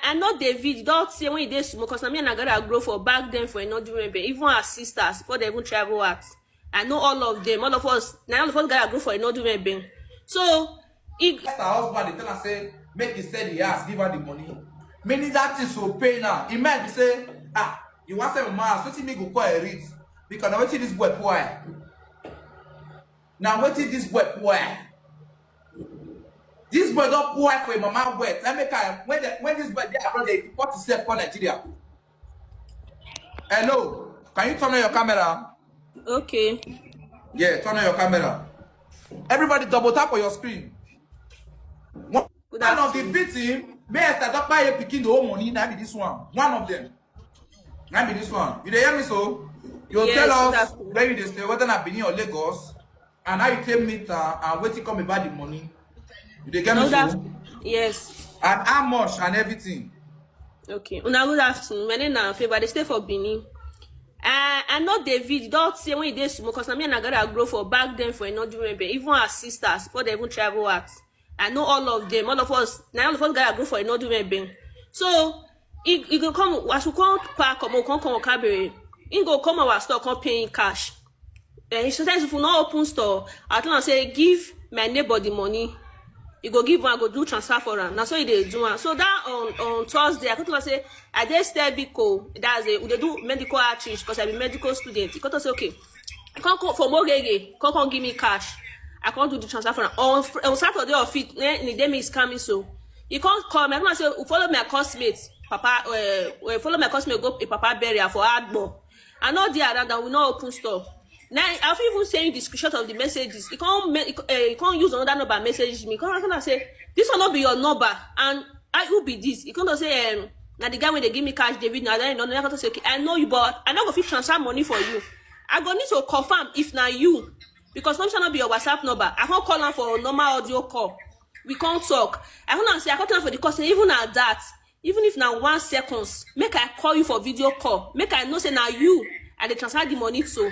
I know David, don't say when he did smoke, because I mean I gotta grow for back then for not doing even our sisters before they even travel out. I know all of them, all of us, now all of us gotta grow for not doing. So her husband, they tell her say, make he sell the house, give her the money. Meaning that is so pay now. He might be say, you want 7 months, so me go call a read. Because now waiting this boy poor. Now waiting this boy poor. This boy don't poor for a mama wet. Let me kind when this boy they abroad, they deport himself for Nigeria. Hello, can you turn on your camera? Okay. Yeah, turn on your camera. Everybody double tap on your screen. One of the victim, may I start up by Pikin the whole money, now be this one. One of them. Now be this one. You hear me so? You'll tell us where you stay, whether not Benin or Lagos, and how you take meter and wait to come about the money. You get me so? Yes. And how much and everything. Okay. Una good afternoon. My name is Favor. They stay for Benin. I know David, don't say when he did smoke, because I mean I gotta grow for back then for not doing even our sisters before they even travel out. I know all of them, all of us, now all of us gotta grow for not doing. So he go come as we come park come Cabaret. He go come our store, come paying cash. Sometimes if we not open store, I tell him say give my neighbor the money. You go give one, I go do transfer for him. That's what they do. So that on Thursday, I could tell say I did stay Biko. That's it. They do medical outreach because I'm a medical student. He could say okay, I can't go for more can't give me cash. I can't do the transfer for him. On Saturday or fit, the day is coming so. You can't call me. I can't say follow my classmates, Papa. Follow my classmate go a Papa burial for hardball. I know the other that we not open store. Now, I've even saying the screenshot of the messages. You can't use another number message me. Because I can say, this will not be your number. And I will be this. You can't say, now the guy when they give me cash, David, now I don't know, say, okay, I know you, but I not going to transfer money for you. I go need to confirm if now you. Because number shall not be your WhatsApp number. I can't call them for a normal audio call. We can't talk. I can't say, I can't for the cost. Even at that, even if now 1 second, make I call you for video call. Make I know say now you, and they transfer the money so.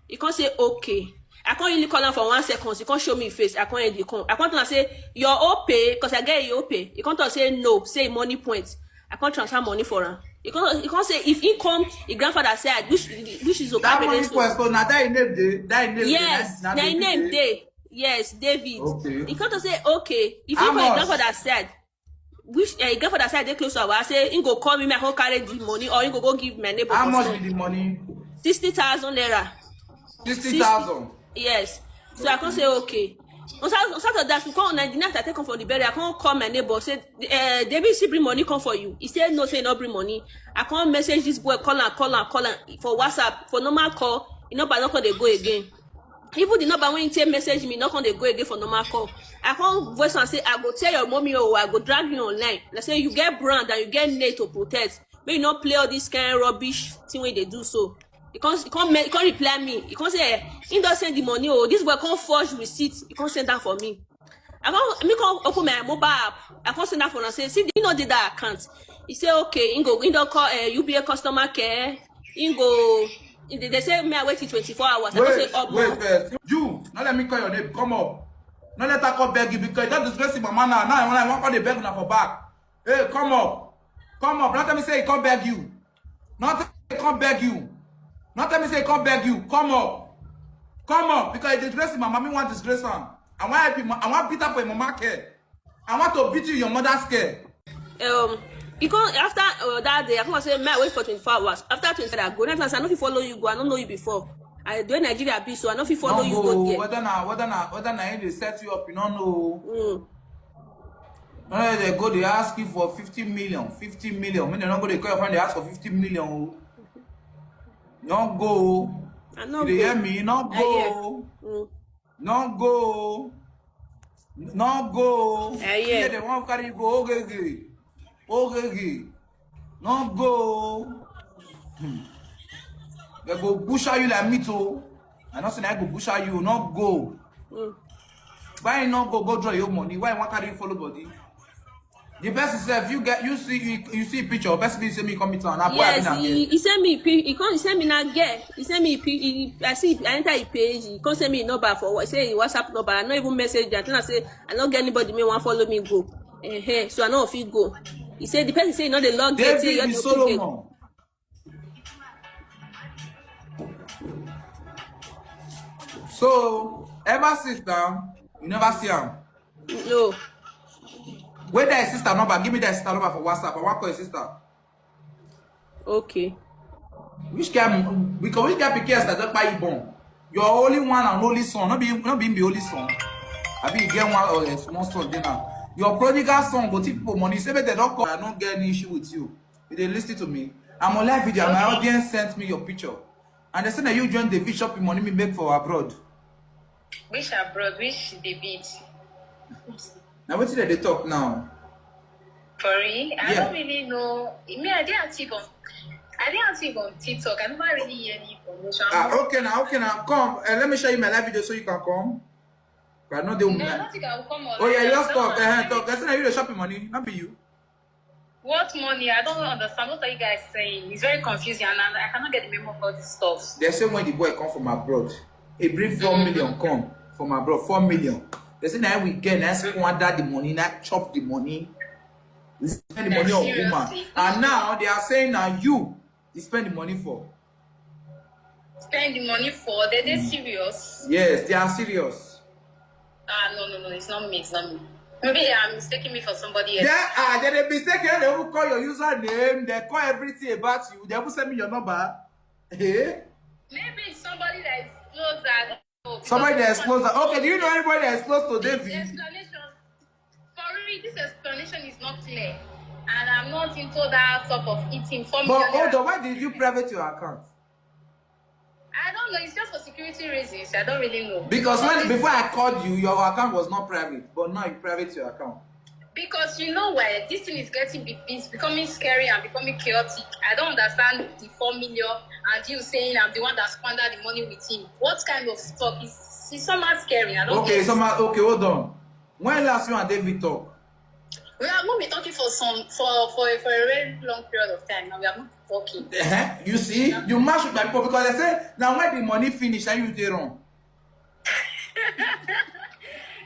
You can't say okay. I can't really call them for 1 second. You can't show me face. I can't edit. I can't say you're okay because I get you okay. You can't say no. Say money points. I can't transfer money for her. You can't say if he come, his grandfather said which is okay. That money points. So now that name day. Yes, that name day. Yes, David. Okay. You can't say okay. If his grandfather said which grandfather said they close to our say he go call me. I can't carry the money or he go give my neighbor. How much be the money? 60,000 naira. 60,000. Yes. So I can't say okay. On Saturday that we call the night I take come for the burial. I can't call my neighbor say David she bring money come for you. He said no, say not bring money. I can't message this boy call and for WhatsApp for normal call. You know, but not call they go again. Even the number when you take message me, not call they go again for normal call. I can't voice and say I go tell your mommy or I go drag you online. Let's say you get brand and you get net to protect. May you not play all this kind of rubbish thing when they do so. He can't reply me. He can't say he don't send the money. Oh, this boy can't forge receipt. He can't send that for me. I can't open my mobile app. I can't send that for him. Say, see, you know did that account. He say okay. He don't call UBA customer care. They say me I wait 24 hours. Wait. You, not let me call your name. Come up. Not let her come beg you because you don't disgrace my man now. Now I want to beg you for back. Hey, come up. Not let me say he can't beg you. Not he can't beg you. Not let me say come beg you. Come up. Because you disgrace my mommy want disgrace her. I want beat up for your mama care. I want to beat you your mother's care. You can't after that day. I can't say me wait for 24 hours. After 24 hours, I go. Next I know if you follow you go. I don't know you before. I do Nigeria be so I know if you follow you go there. Whether na they set you up, you don't know. No, they go. They ask you for 50 million. 50 million. When they don't go, they call your friend. They ask for 50 million. Don't go. You hear me? Not go. Not go. Not go. Yeah. They won't carry you go. Okay. Not go. They go busher you like me too. I not say I go busher you. Not go. Why not go draw your money? Why want carry you follow body? The best is if you see a picture, best is say me come to an yes, he send me he send me na get. He send me I enter his page. He can't send me number for what say WhatsApp number. I not even message that. I say I not get anybody may want follow me go. So I know if you go. He said the person say you know the log gate. David be Solomon. So ever since now, you never see him. No. Where that sister number? Give me that sister number for WhatsApp. I want to call your sister. Okay. Which can because we can Pikin that don't buy you born. Your only one and only son, not being the only son. I mean, you get one or a small son dinner. Your prodigal son, but people money say they don't call. I don't get any issue with you. If they listen to me, I'm on live video. My audience sent me your picture, and they say that you join the bishop in money me make for abroad. Which abroad? Which debate? Now what did they talk now? Tori, I Yeah. don't really know. Me, I didn't active on TikTok. I never really hear any information. Okay now. Come. Let me show you my live video so you can come. But not the No, I don't think I will come on. Oh yeah, you just talk. Talk. I say you the shopping money, not be you. What money? I don't understand. What are you guys saying? It's very confusing, and I cannot get the memo of all this stuff. They say when the boy come from abroad, he bring 4 million come from abroad, 4 million. They say now we get, now squander the money, now chop the money. We spend the money on woman. And now they are saying now you spend the money for. Spend the money for? They're serious? Yes, they are serious. No, it's not me. Maybe I'm mistaking me for somebody else. They mistake. They will call your username. They call everything about you. They will send me your number. Hey? Maybe it's somebody that is closer. Somebody that is closer. Okay, do you know anybody that is close to David? This explanation is not clear. And I'm not into that sort of eating. But hold on, why did you private your account? I don't know. It's just for security reasons. I don't really know. Because before I called you, your account was not private. But now you private your account. Because you know why this thing is it's becoming scary and becoming chaotic. I don't understand the 4 million and you saying I'm the one that squandered the money with him. What kind of stuff is somehow scary? I don't okay, hold on. When last you and David talk? We have not been talking for a very long period of time. Now we are not talking. You see, you match with my people because they say now when the money finish and you dey wrong.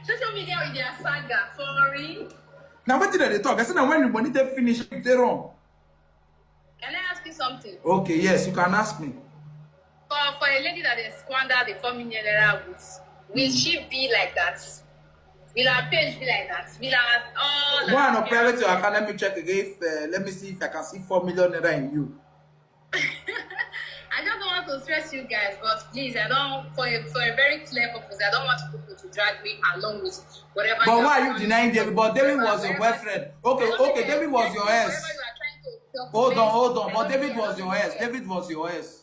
Social media with their saga, sorry. Now what did they talk? I said now when the money they finish, you dey wrong. Can I ask you something? Okay, yes, you can ask me. For a lady that is squandered the 4 million naira with, will she be like that? Will her page be like that? Will her all? Go on private your account. Let me check again. Let me see if I can see 4 million naira in you. I don't want to stress you guys, but please, I don't for a very clear purpose. I don't want people to drag me along with whatever. But why are you denying David? But David was your boyfriend. Okay, David was your ex. Hold on. But David was your ex. David was your ex.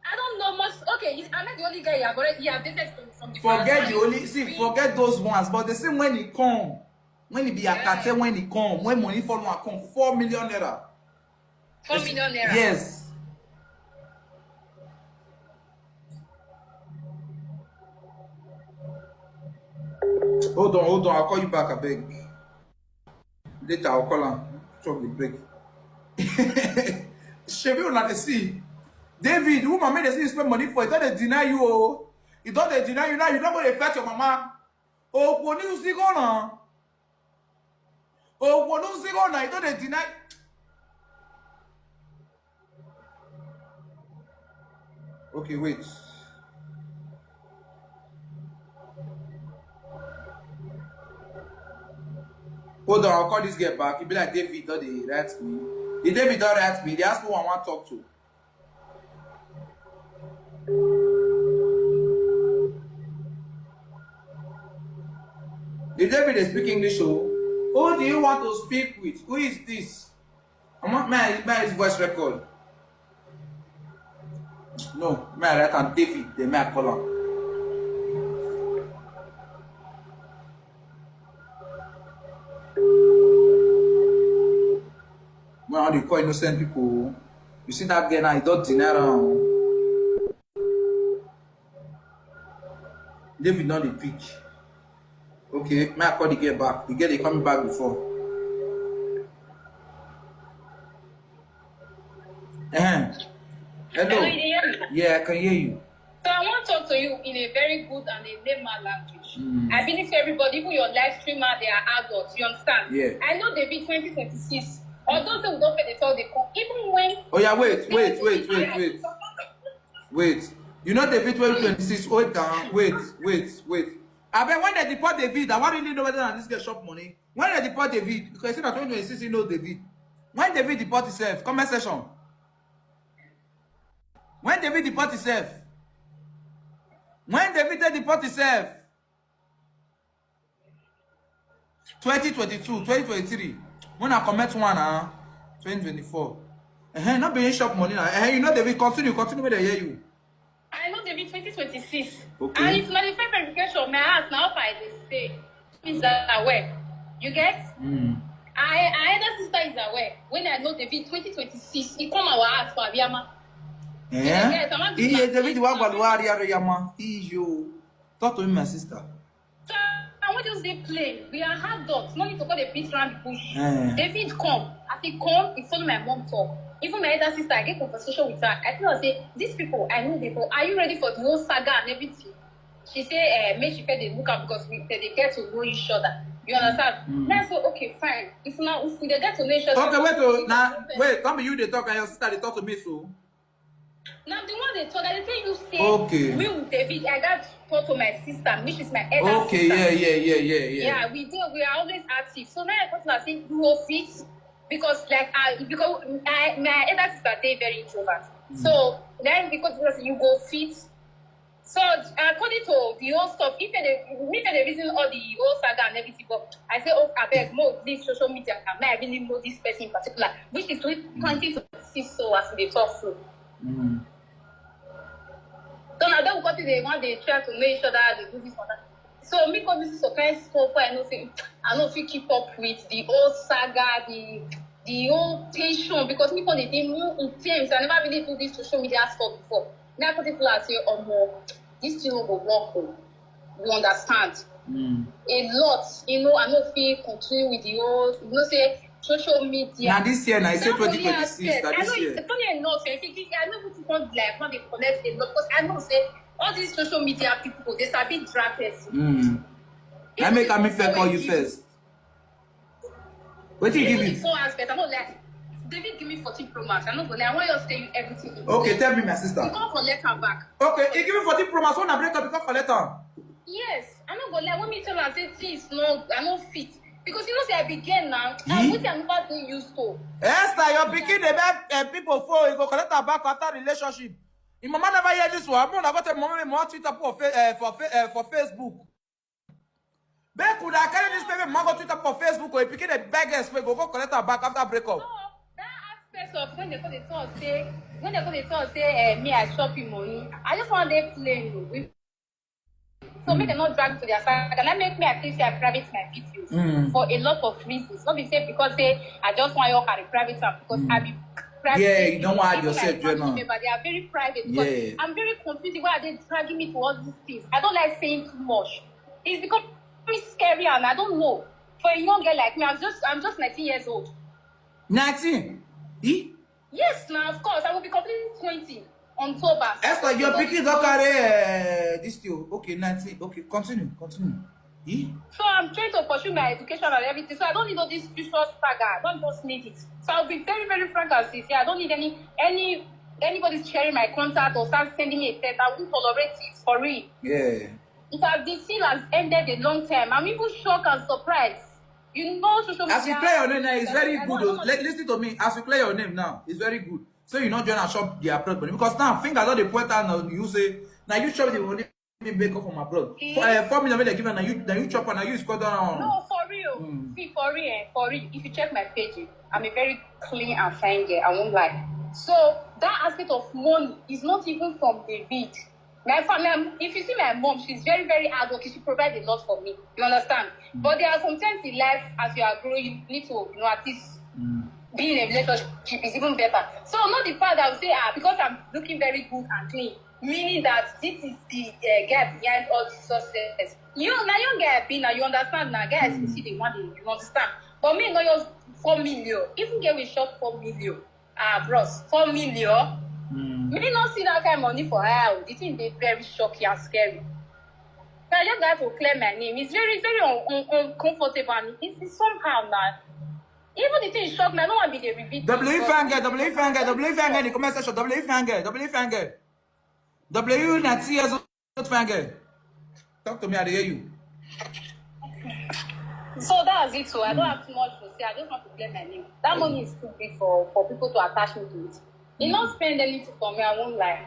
I don't know much. Okay, I'm not the only guy you have dated from the forget the only forget those ones. But the same when he come, when he be a cartel, when he come, when money for one come 4 million naira. 4 million naira. Yes. Hold on. I'll call you back, I beg. Later, I'll call him. Chop the break. Shebi una see. David, woman made the spend money for it. Don't they deny you? Oh, you don't they deny you now. You don't go to fetch your mama. Oh, when you see go now. Oh, when you see go now, you don't they deny. Okay, wait. Hold on, I'll call this girl back. He'll be like, David, don't they write me? The David don't write me. They ask me who I want to talk to. The David is speaking English. Who do you want to speak with? Who is this? I want my voice record. No, my right hand David, the man call him. When all they call innocent people, you see that girl now, he don't deny around. David not the pick. Okay, may I call the girl back? The girl they coming back before. Hello. Can you hear me? Yeah, I can hear you. So I want to talk to you in a very good and a layman language. push. I believe everybody, even your live streamer, they are adults. You understand? Yeah. I know they be 2026. Although they don't pay the toll, they come. Even when. Oh yeah, wait. You know David 2026. Wait down. Wait. I bet when they deport David, I want really know whether this get shop money. When they deport David, because you see that 2026, you know David. When David deport himself, comment section. When David deport himself. When David deport himself. 2022, 2023. When I comment one, 2024. Not being shop money now. You know David, continue when they hear you. I know David 2026. Okay. And it's not the fair verification. My ass now by the state is aware. You get? I other sister is aware. When I know David 2026, he come our house for Abiyama. Yeah. David Yama. You talk to him, my sister. So I want to say plain. We are hard dogs. No need to call the beat around the bush. David come. As he come, he follow my mom talk. Even my elder sister, I get conversation with her. I tell her, say, these people, I know them, but are you ready for the whole saga and everything? She say, make she they look up because they get to know each other. You understand? Now I say, okay, fine. If they get to know each other. Okay, wait, come you they talk and your sister they talk to me so. Now the one they talk, I say you say, okay. Me with David, I got talk to my sister, which is my elder sister. Okay, yeah. Yeah, we are always active. So now I thought to say, you will fit. Because my elder sister, they very introvert. So then because you go fit. So according to the whole stuff, if they reason all the whole saga and everything, but I say, oh, I beg more this social media, I really know this person in particular, which is 2026 so as they talk through. So now they will go to the one they try to know each other, they do this or that. So me come this is a kind of stuff I know if you keep up with the old saga, the old tension, because people they more intense. I never really do this social media stuff before. Now people are say, oh more, this thing will work. You understand? A lot, I know if you continue with the old, say social media. Now this year, now it's 2026. I know it's funny enough. I know people don't like when they connect a lot, because I know say all these social media people, they start being draggers. I make me fair call you first. What do you give me? Four aspects. I'm not like David give me 14 Pro Max. I'm not gonna. I want you to tell you everything. Okay, tell me, my sister. You can't collect her back. Okay, he give me 14 Pro Max. When I break up, you can't collect her. Yes, I'm not gonna. When me tell her, say things no, I don't fit. Because you know, say I began now. I'm never being used to. Esther, your Pikin, they make people for you go collect her back after relationship. Your mama never hear this one. I'm gonna go tell mommy more Twitter for Facebook. But could I carry this baby mama go Twitter for Facebook or Pikin the biggest way go collect her back after breakup? No, that aspect of when they go to talk say me I shopping money. I just want them plain. So make them not drag to their side. And that make me at least say I private my videos for a lot of reasons. Not be safe because I just want you carry private because I be private. Yeah, you don't want yourself, but they are very private. Because I'm very confused. Why are they dragging me to all these things? I don't like saying too much. It's because it's scary and I don't know. For a young girl like me, I'm just 19 years old. 19? Yes, now of course I will be completing 20 on October. Esther, your Pikin don't carry this deal. Okay, 19. Okay, continue. So I'm trying to pursue my education and everything. So I don't need all this visual saga. I don't just need it. So I'll be very, very frank and sincere. I don't need anybody sharing my contact or start sending me a text. I won't tolerate it for real. Yeah. This deal has ended a long time. I'm even shocked and surprised. You know, social media. As you play your name now, it's very good. Listen to me. As you play your name now, it's very good. So you not join a shop the approach money because now fingers all the point out you say now you shop the money make up from abroad. 4 million they give now you chop and now you score down. No, for real. See, for real. If you check my page, I'm a very clean and fine girl. I won't lie. So that aspect of money is not even from David. My family, if you see my mom, she's very, very hardworking. She provides a lot for me. You understand? But there are some times in life, as you are growing, you need to, at least be in a relationship is even better. So not the fact that I would say, because I'm looking very good and clean, meaning that this is the gap behind all the success. Now young guy be now, you understand now, guys you see the money, you understand. But me, no, you're 4 million. Even get we short 4 million. Bros, 4 million. Me not see that kind of money for her. The thing they very shocking and scary. So I just have to clear my name. It's very, very uncomfortable. And it's somehow now. Even the thing shocked me. I don't want to be the repeat. W finger, the comment section, W finger. W na tears of finger. Talk to me, I hear you. So that was it. So I don't have too much to say. I just want to clear my name. That money is too big for people to attach me to it. He not spend anything for me, I won't lie.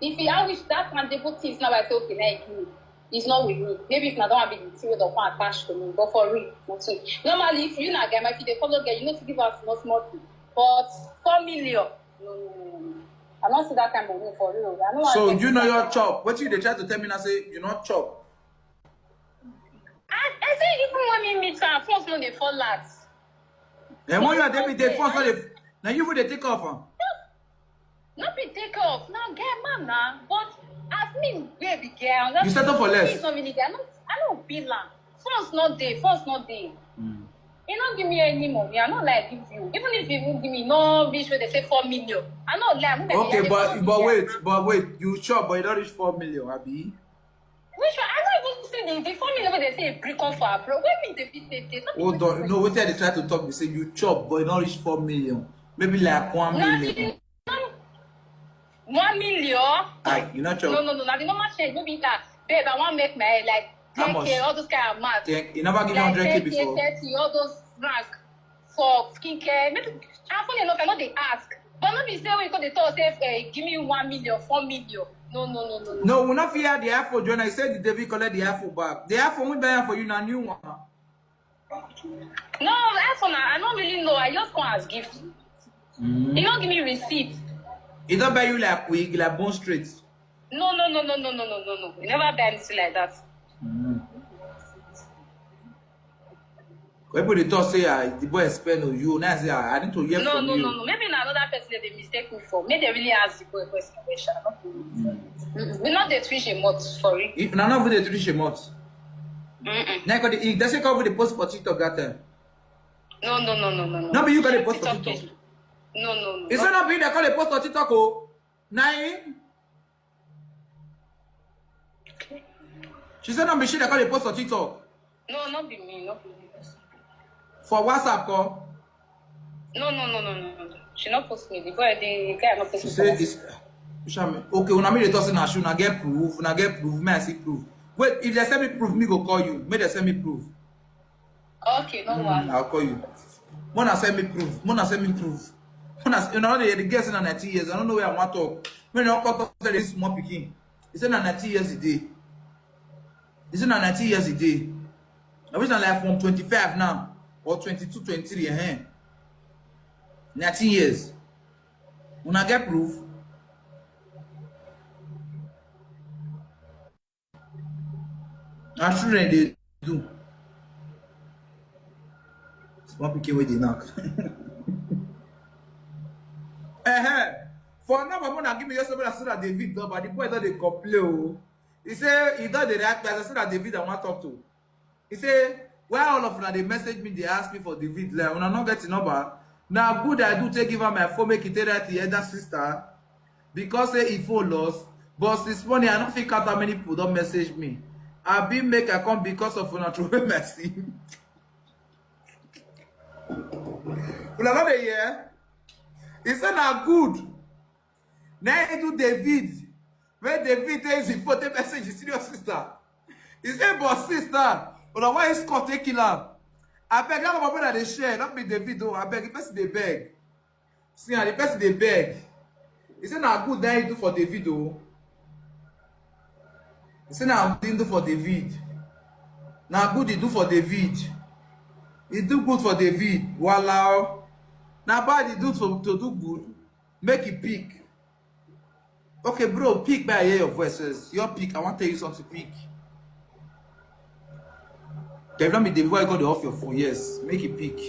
If he I wish that tangible things now I say okay, now give me. It's not with me. Maybe if I don't have the thing that one attached to me, but for real, nothing. Normally, if you not get my if they follow girl, you know to give us small thing. But 4 million, no. I don't see that kind of money for real. I don't So you know your chop. What you they try to tell me now say you not chop. I say even when me meet her, first no they fall out. And when you are there, they force now you would they take off. Not be take off. Now get man now. But as me baby girl, You settle for less. I don't feel that. First not day. You don't give me any money. I don't like give you. Even if you won't give me no bitch where they say 4 million. I don't like. Okay, but wait, you chop, but you don't reach 4 million, Abi. Which one? I don't even see the 4 million when they say break off for a bro. When me they fit. Hold on, no, wait till they try to talk. They say you chop, but you don't reach 4 million. Maybe like 1 million. 1 million? You not chop. No. Now the normal change, maybe that. Babe, I want to make my like 10K, all those kind of math. You never give me 100K before. 30, all those rank for skincare. Maybe, I'm funny enough, I know they ask. But not be saying because they thought, say, give me 1 million, 4 million. No. No, we not fear the iPhone, John. I said the David collect the iPhone back. The iPhone we buy for you now, new one. No, iPhone, I don't really know. I just come as gift. You don't give me receipt. It don't buy you like wig, like bone straight. No. You never buy anything like that. People they talk say the boy spend on you. Now say I need to hear from you. No. Maybe another person that they mistake me for. Maybe they really ask the boy question. We not the Twitch emote for it. If none of the Twitch emote. Now got the that's cover the post for TikTok that time. No. No, but you got the post for TikTok. No. It's not being that call the post for TikTok. Oh, nine. She said not be she that call the post for TikTok. No, not be me. For WhatsApp call. No. She not post me. The guy not post me. She say it's. Okay, when I mean the tossing her shoe, I get proof. May I see proof? Wait, if they send me proof, me go call you. May they send me proof. Okay, no one. I'll call you. Mona send me proof. You know the girls in 90 years. I don't know where I want to talk. When I talk to this small Pikin, he said 90 years a day. He said 90 years a day. I wish I like from 25 now or 22, 23. 19 years. When I get proof. I'm sure they do. Small Pikin with the knock. For now, my mom give me just somebody that said that David done, but the boy thought they complain. He said he thought they react. I said that David I want to talk to. He said, why all of them they message me, they ask me for David. Like, when I not get the number, now good I do take give her my phone, make it tell that the elder sister, because say he phone lost. But this morning I don't think out how many people don't message me. I been make a come because of natural mercy. Well, another year. He said now good. Now he do David. When David tells his photo message, his senior sister. He said, but sister, but why is Scott taking her? I beg that my brother they share, not be David though. I beg the person they beg. See the person they beg. He said now good now he do for David though. He said now didn't do for David. Now good he do for David. He do good for David. Wahala. Now bad he do to do good. Make it pick. Okay, bro, pick by hear your voices. Your pick. I want to tell you something. Pick. If not be the boy got off your phone, yes. Make it pick.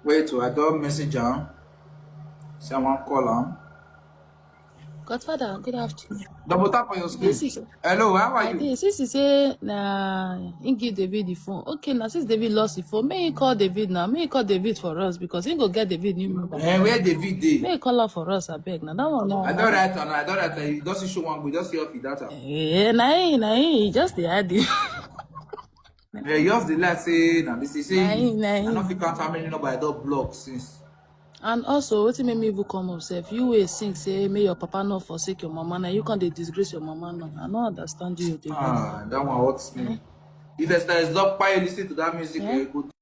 Wait, I got message am. Someone call am. Godfather, good afternoon. Double tap on your screen. This is Hello, how are I you? did. Since he say he give David the phone. Okay, now since David lost the phone, may he call David now. May he call David for us because he go get David new number. Where David dey? May he call her for us, I beg. Now that one I now. don't write on. I don't write. You just show one. We just see off the data. He just the idea. Yeah, you have the light say now. This is say. I Nah. don't think count how many number I don't block since. And also, what made me even come upset? You will sing say, may your papa not forsake your mama. Now you can't disgrace your mama now. I don't understand you, David. That one hurts me. If there's not quiet, listen to that music. Yeah? Good.